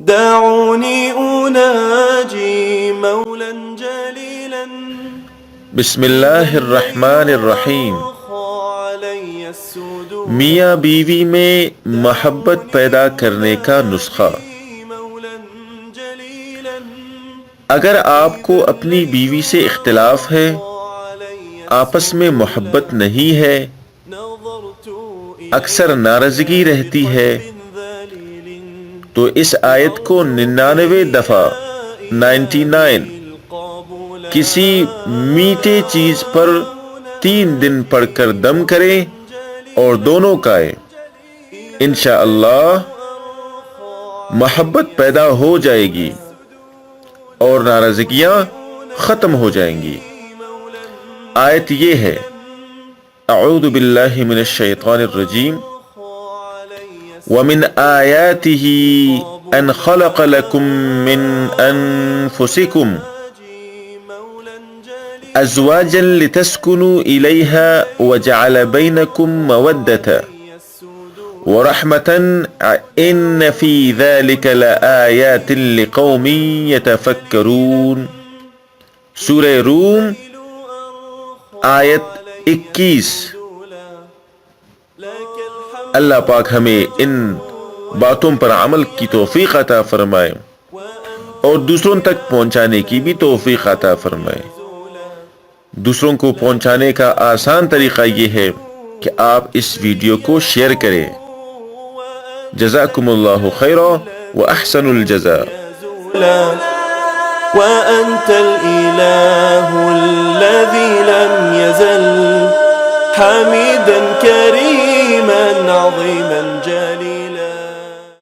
دعوني أناجي مولا جليلا بسم اللہ الرحمن الرحیم۔ میاں بیوی میں محبت پیدا کرنے کا نسخہ۔ اگر آپ کو اپنی بیوی سے اختلاف ہے، آپس میں محبت نہیں ہے، اکثر ناراضگی رہتی ہے، تو اس آیت کو 99 دفعہ 99 کسی میٹھے چیز پر 3 دن پڑھ کر دم کریں اور دونوں کھائیں، انشاءاللہ محبت پیدا ہو جائے گی اور ناراضگیاں ختم ہو جائیں گی۔ آیت یہ ہے، اعوذ باللہ من الشیطان الرجیم، وَمِنْ آيَاتِهِ أَنْ خَلَقَ لَكُم مِّنْ أَنفُسِكُمْ أَزْوَاجًا لِتَسْكُنُوا إِلَيْهَا وَجَعَلَ بَيْنَكُم مَّوَدَّةً وَرَحْمَةً إِنَّ فِي ذَلِكَ لَآيَاتٍ لِقَوْمٍ يَتَفَكَّرُونَ۔ سورہ روم آیت 21۔ اللہ پاک ہمیں ان باتوں پر عمل کی توفیق عطا فرمائے اور دوسروں تک پہنچانے کی بھی توفیق عطا فرمائے۔ دوسروں کو پہنچانے کا آسان طریقہ یہ ہے کہ آپ اس ویڈیو کو شیئر کریں۔ جزاکم اللہ خیرا وأحسن الجزاء۔ وأنت الإله الذي لم يزل حميدا كريما عظيما جليلا